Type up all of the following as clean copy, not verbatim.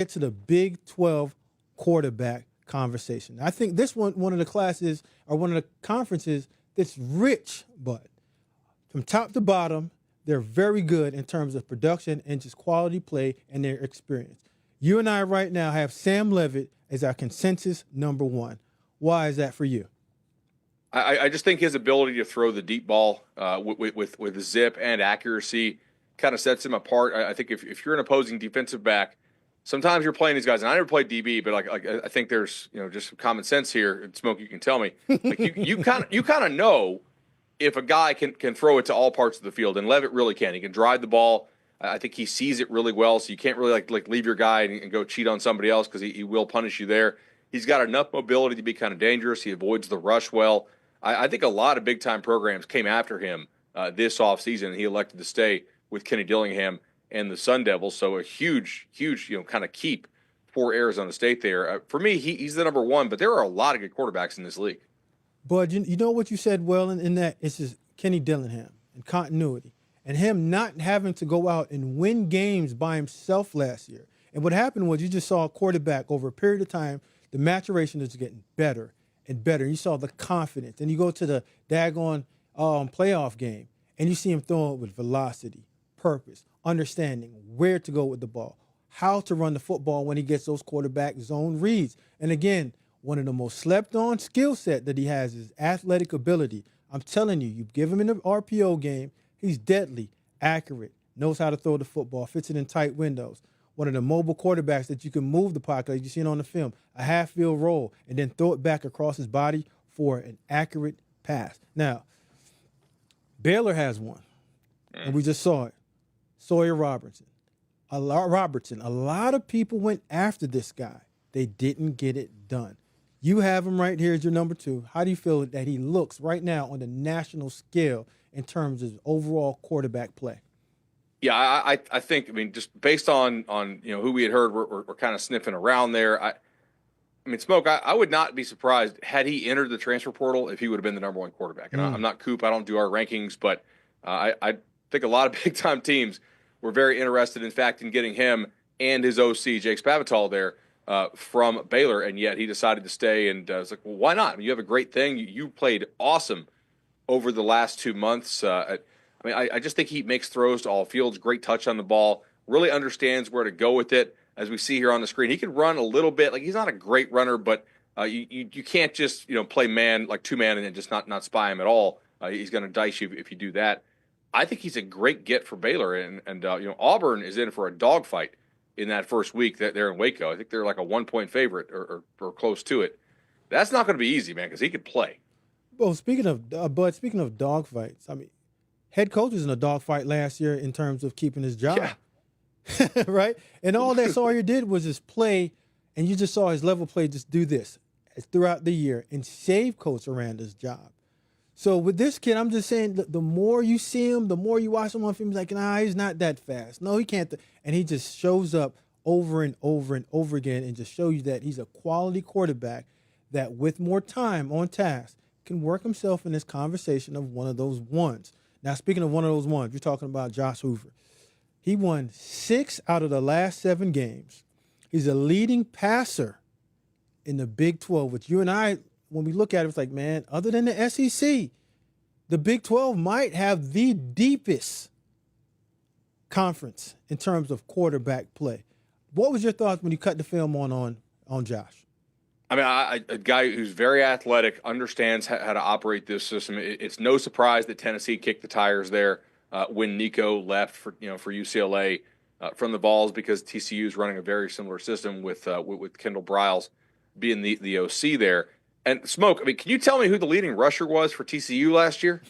get to the Big 12 quarterback conversation. I think this one of the classes or one of the conferences that's rich, but from top to bottom, they're very good in terms of production and just quality play and their experience. You and I right now have Sam Levitt as our consensus number one. Why is that for you? I just think his ability to throw the deep ball with zip and accuracy kind of sets him apart. I think if you're an opposing defensive back, sometimes you're playing these guys, and I never played DB, but like I think there's just some common sense here. And Smoke, you can tell me, like you kind of know if a guy can throw it to all parts of the field, and Levitt really can. He can drive the ball. I think he sees it really well, so you can't really like leave your guy and go cheat on somebody else because he will punish you there. He's got enough mobility to be kind of dangerous. He avoids the rush well. I think a lot of big-time programs came after him this offseason, and he elected to stay with Kenny Dillingham and the Sun Devils. So a huge, kind of keep for Arizona State there. For me, he's the number one, but there are a lot of good quarterbacks in this league. But you know what you said well in that? It's just Kenny Dillingham and continuity and him not having to go out and win games by himself last year. And what happened was you just saw a quarterback over a period of time, the maturation is getting better and better. You saw the confidence. And you go to the daggone playoff game, and you see him throwing it with velocity, purpose, understanding where to go with the ball, how to run the football when he gets those quarterback zone reads. And again, one of the most slept-on skill set that he has is athletic ability. I'm telling you, you give him in the RPO game, he's deadly, accurate, knows how to throw the football, fits it in tight windows. One of the mobile quarterbacks that you can move the pocket, like you seen on the film, a half-field roll, and then throw it back across his body for an accurate pass. Now, Baylor has one, and we just saw it. Sawyer Robertson. A lot of people went after this guy. They didn't get it done. You have him right here as your number two. How do you feel that he looks right now on the national scale in terms of overall quarterback play? Yeah, I think, just based on who we had heard, we're kind of sniffing around there. I mean, Smoke, I would not be surprised had he entered the transfer portal if he would have been the number one quarterback. And I'm not Coop. I don't do our rankings, but I think a lot of big-time teams were very interested, in fact, in getting him and his OC, Jake Spavital, there from Baylor, and yet he decided to stay. And it's like, well, why not? I mean, you have a great thing. You played awesome over the last 2 months. I just think he makes throws to all fields, great touch on the ball, really understands where to go with it. As we see here on the screen, he can run a little bit. Like, he's not a great runner, but you can't just play man like two man and then just not spy him at all. He's going to dice you if you do that. I think he's a great get for Baylor, and Auburn is in for a dogfight in that first week that they're in Waco. I think they're like a 1-point favorite or close to it. That's not going to be easy, man, because he could play. Well, speaking of dogfights, I mean, head coach was in a dogfight last year in terms of keeping his job. Yeah. Right? And all that Sawyer did was just play, and you just saw his level play just do this throughout the year and save Coach Aranda's job. So with this kid, I'm just saying, the more you see him, the more you watch him on film, he's like, nah, he's not that fast. No, he can't. And he just shows up over and over and over again and just show you that he's a quality quarterback that with more time on task can work himself in this conversation of one of those ones. Now, speaking of one of those ones, you're talking about Josh Hoover. He won 6 out of the last 7 games. He's a leading passer in the Big 12, which you and I, when we look at it, it's like, man, other than the SEC, the Big 12 might have the deepest conference in terms of quarterback play. What was your thoughts when you cut the film on Josh? I mean, a guy who's very athletic, understands how to operate this system. It's no surprise that Tennessee kicked the tires there when Nico left for UCLA from the Vols, because TCU is running a very similar system with Kendall Briles being the OC there. And Smoke, I mean, can you tell me who the leading rusher was for TCU last year?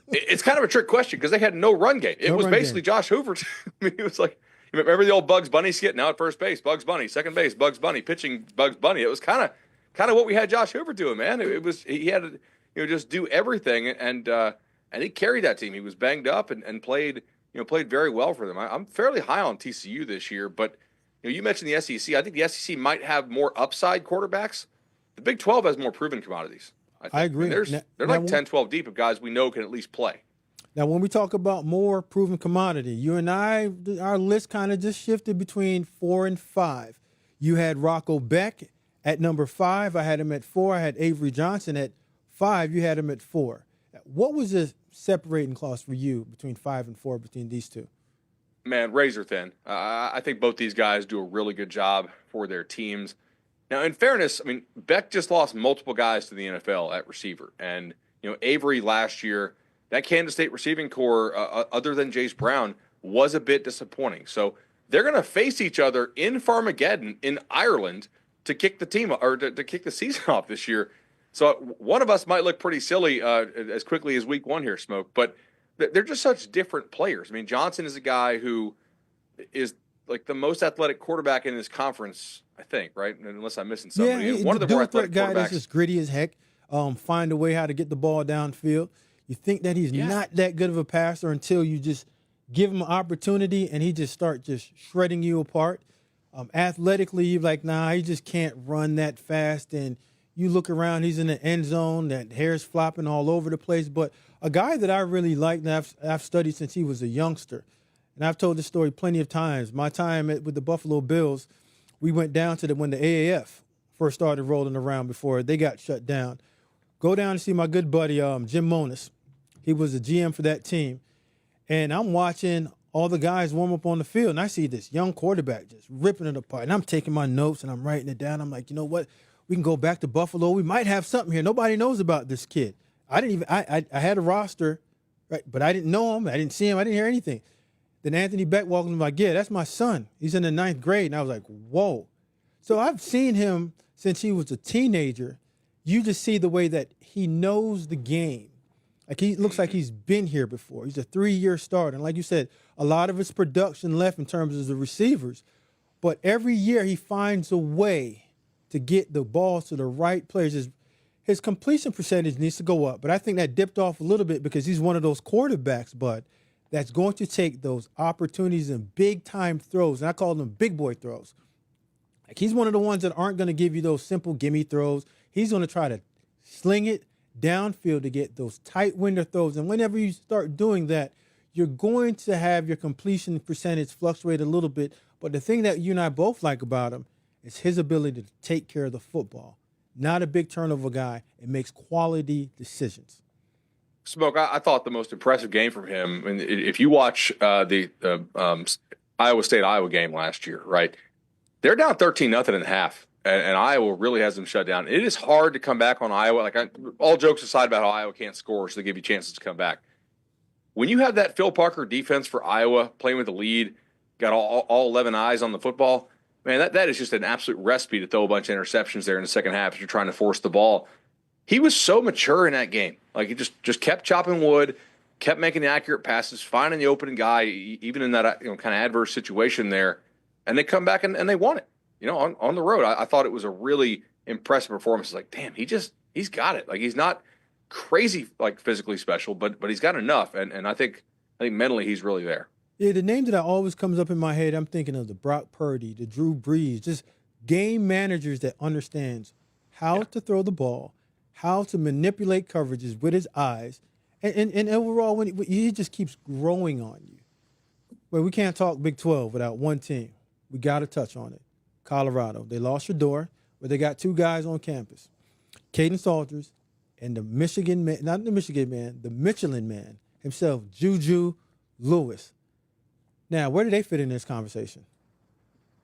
It's kind of a trick question because they had no run game. It was basically Josh Hoover. I mean, it was like, remember the old Bugs Bunny skit? Now at first base, Bugs Bunny. Second base, Bugs Bunny. Pitching, Bugs Bunny. It was kind of what we had Josh Hoover doing, man. He had to just do everything, and he carried that team. He was banged up and played very well for them. I'm fairly high on TCU this year, but you mentioned the SEC. I think the SEC might have more upside quarterbacks. The Big 12 has more proven commodities. I agree. They're like 10, 12 deep of guys we know can at least play. Now, when we talk about more proven commodity, you and I, our list kind of just shifted between 4 and 5. You had Rocco Beck at number 5. I had him at 4. I had Avery Johnson at 5. You had him at 4. What was the separating clause for you between 5 and 4 between these two? Man, razor thin. I think both these guys do a really good job for their teams. Now, in fairness, I mean, Beck just lost multiple guys to the NFL at receiver. And, Avery last year, that Kansas State receiving core, other than Jace Brown, was a bit disappointing. So they're going to face each other in Farmageddon in Ireland to kick the team or to kick the season off this year. So one of us might look pretty silly as quickly as week 1 here, Smoke, but they're just such different players. I mean, Johnson is a guy who is like the most athletic quarterback in this conference, I think, right? Unless I'm missing somebody. Yeah, and one of the more athletic guy that's quarterbacks. just gritty as heck. Find a way how to get the ball downfield. You think that he's not that good of a passer until you just give him an opportunity and he just start just shredding you apart. Athletically, you're like, nah, he just can't run that fast. And you look around, he's in the end zone, that hair's flopping all over the place. But a guy that I really like, and I've studied since he was a youngster, and I've told this story plenty of times. My time with the Buffalo Bills, we went down to when the AAF first started rolling around before they got shut down. Go down and see my good buddy, Jim Monis. He was the GM for that team. And I'm watching all the guys warm up on the field, and I see this young quarterback just ripping it apart. And I'm taking my notes, and I'm writing it down. I'm like, you know what? We can go back to Buffalo. We might have something here. Nobody knows about this kid. I had a roster, right? But I didn't know him. I didn't see him. I didn't hear anything. Then Anthony Beck walked in, like, yeah, that's my son. He's in the 9th grade. And I was like, whoa. So I've seen him since he was a teenager. You just see the way that he knows the game. Like, he looks like he's been here before. He's a 3-year starter. And like you said, a lot of his production left in terms of the receivers. But every year he finds a way to get the balls to the right players. His completion percentage needs to go up. But I think that dipped off a little bit because he's one of those quarterbacks, Bud, that's going to take those opportunities and big-time throws. And I call them big boy throws. Like, he's one of the ones that aren't going to give you those simple gimme throws. He's going to try to sling it downfield to get those tight window throws. And whenever you start doing that, you're going to have your completion percentage fluctuate a little bit. But the thing that you and I both like about him is his ability to take care of the football. Not a big turnover guy. It makes quality decisions. Smoke, I thought the most impressive game from him, and if you watch the Iowa State-Iowa game last year, right, they're down 13-0 in the half, and Iowa really has them shut down. It is hard to come back on Iowa. All jokes aside about how Iowa can't score, so they give you chances to come back. When you have that Phil Parker defense for Iowa playing with the lead, got all 11 eyes on the football, man, that is just an absolute recipe to throw a bunch of interceptions there in the second half if you're trying to force the ball. He was so mature in that game. Like, he just kept chopping wood, kept making the accurate passes, finding the opening guy, even in that kind of adverse situation there. And they come back and they won it, on the road. I thought it was a really impressive performance. It's like, damn, he's got it. Like, he's not crazy, like, physically special, but he's got enough. And I think mentally he's really there. Yeah, the name that always comes up in my head, I'm thinking of the Brock Purdy, the Drew Brees, just game managers that understands how to throw the ball, how to manipulate coverages with his eyes, and overall, when he just keeps growing on you. Well, we can't talk Big 12 without one team. We got to touch on it. Colorado. They lost Shador, but they got 2 guys on campus, Caden Salters and the Michigan man, not the Michigan man, the Michelin man himself, Juju Lewis. Now, where do they fit in this conversation?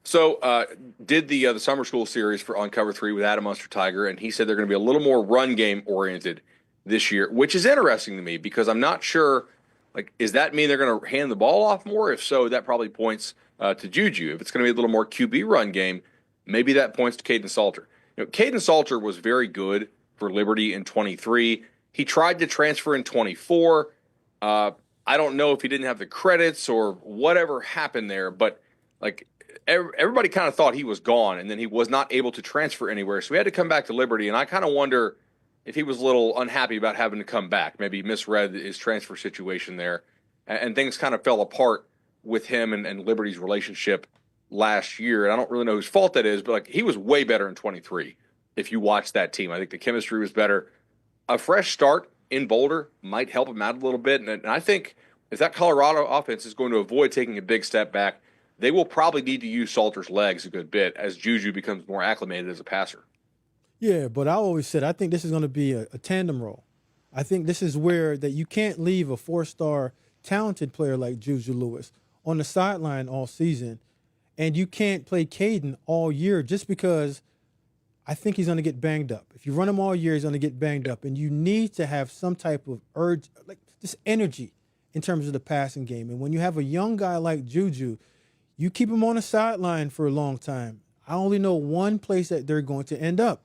So, did the summer school series on Cover 3 with Adam Munster-Tiger, and he said they're going to be a little more run game oriented this year, which is interesting to me because I'm not sure. Like, does that mean they're going to hand the ball off more? If so, that probably points to Juju. If it's going to be a little more QB run game, maybe that points to Caden Salter. Caden Salter was very good for Liberty in 23. He tried to transfer in 24. I don't know if he didn't have the credits or whatever happened there, but like, everybody kind of thought he was gone, and then he was not able to transfer anywhere. So he had to come back to Liberty, and I kind of wonder if he was a little unhappy about having to come back. Maybe he misread his transfer situation there, and things kind of fell apart with him and Liberty's relationship last year. And I don't really know whose fault that is, but like, he was way better in 23 if you watch that team. I think the chemistry was better. A fresh start in Boulder might help him out a little bit. And I think if that Colorado offense is going to avoid taking a big step back, they will probably need to use Salter's legs a good bit as Juju becomes more acclimated as a passer. Yeah, but I always said I think this is going to be a tandem role. I think this is where that you can't leave a four-star talented player like Juju Lewis on the sideline all season, and you can't play Caden all year just because I think he's going to get banged up. If you run him all year, he's going to get banged up, and you need to have some type of urge, like just energy in terms of the passing game. And when you have a young guy like Juju, you keep him on the sideline for a long time. I only know one place that they're going to end up.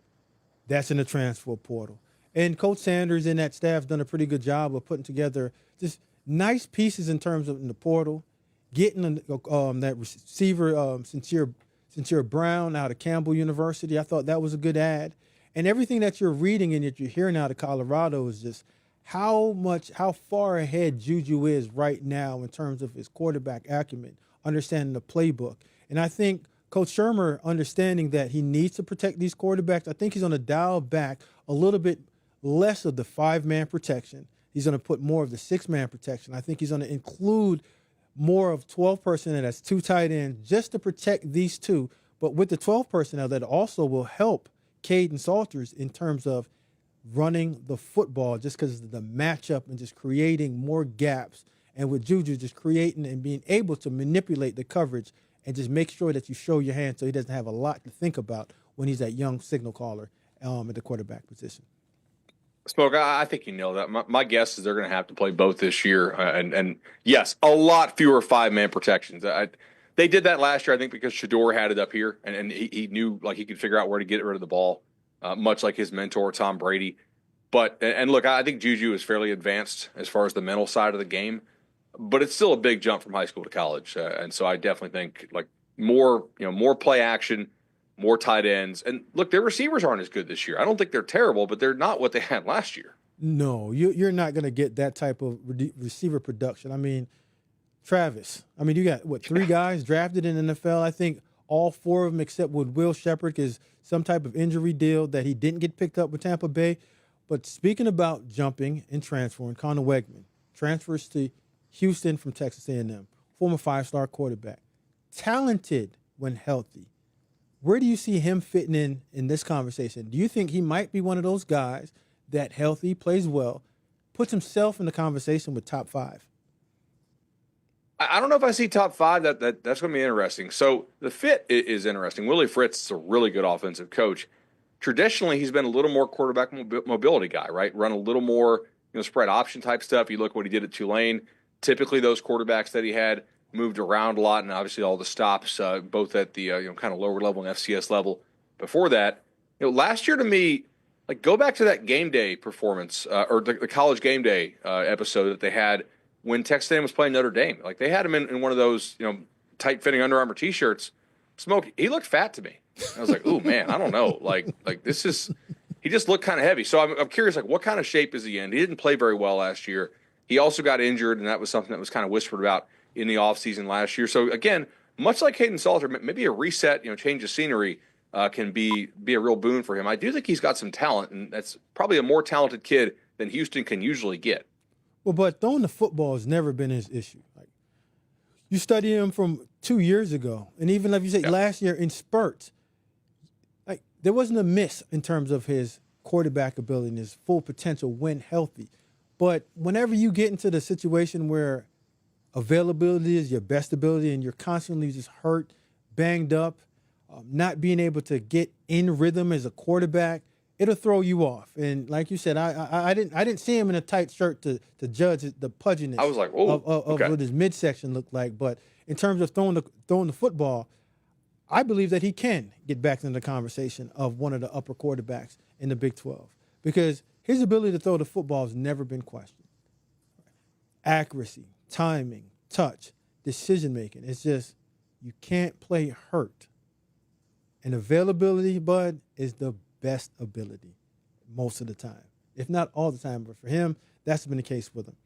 That's in the transfer portal. And Coach Sanders and that staff done a pretty good job of putting together just nice pieces in terms of in the portal, getting that receiver Sincere Brown out of Campbell University. I thought that was a good ad. And everything that you're reading and that you're hearing out of Colorado is just how far ahead Juju is right now in terms of his quarterback acumen, understanding the playbook. And I think Coach Shermer, understanding that he needs to protect these quarterbacks, I think he's going to dial back a little bit less of the 5-man protection. He's going to put more of the 6-man protection. I think he's going to include more of 12 personnel, that's 2 tight ends, just to protect these two. But with the 12 personnel, that also will help Caden Salters in terms of running the football just because of the matchup and just creating more gaps. And with Juju just creating and being able to manipulate the coverage and just make sure that you show your hand so he doesn't have a lot to think about when he's that young signal caller at the quarterback position. Smoke, I think you know that. My guess is they're going to have to play both this year. And yes, a lot fewer 5-man protections. They did that last year, I think, because Shador had it up here, and he knew like he could figure out where to get rid of the ball, much like his mentor, Tom Brady. But look, I think Juju is fairly advanced as far as the mental side of the game, but it's still a big jump from high school to college. And so I definitely think like more play action, more tight ends. And look, their receivers aren't as good this year. I don't think they're terrible, but they're not what they had last year. No, you're not going to get that type of receiver production. I mean, Travis, you got, 3 guys drafted in the NFL? I think all 4 of them except with Will Shepherd is some type of injury deal that he didn't get picked up with Tampa Bay. But speaking about jumping and transferring, Connor Wegman transfers to Houston from Texas A&M, former 5-star quarterback, talented when healthy. Where do you see him fitting in this conversation? Do you think he might be one of those guys that healthy, plays well, puts himself in the conversation with top 5? I don't know if I see top 5. That's going to be interesting. So the fit is interesting. Willie Fritz is a really good offensive coach. Traditionally, he's been a little more quarterback mobility guy, right? Run a little more spread option type stuff. You look what he did at Tulane. Typically, those quarterbacks that he had moved around a lot, and obviously all the stops, both at the kind of lower level and FCS level. Before that, last year to me, like go back to that game day performance or the college game day episode that they had when Texas A&M was playing Notre Dame. Like they had him in one of those tight fitting Under Armour t-shirts. Smoke, he looked fat to me. I was like, ooh man, I don't know. Like this is, he just looked kind of heavy. So I'm curious, like what kind of shape is he in? He didn't play very well last year. He also got injured, and that was something that was kind of whispered about in the offseason last year. So again, much like Caden Salter, maybe a reset, change of scenery can be a real boon for him. I do think he's got some talent, and that's probably a more talented kid than Houston can usually get. Well, but throwing the football has never been his issue. Like you study him from 2 years ago, and even like you said, last year in spurts, like there wasn't a miss in terms of his quarterback ability and his full potential when healthy. But whenever you get into the situation where availability is your best ability and you're constantly just hurt, banged up, not being able to get in rhythm as a quarterback, it'll throw you off. And like you said, I didn't see him in a tight shirt to judge the pudginess. I was like, oh, of what his midsection looked like. But in terms of throwing the football, I believe that he can get back into the conversation of one of the upper quarterbacks in the Big 12 because his ability to throw the football has never been questioned. Accuracy, timing, touch, decision-making. It's just you can't play hurt. And availability, Bud, is the best ability most of the time, if not all the time. But for him, that's been the case with him.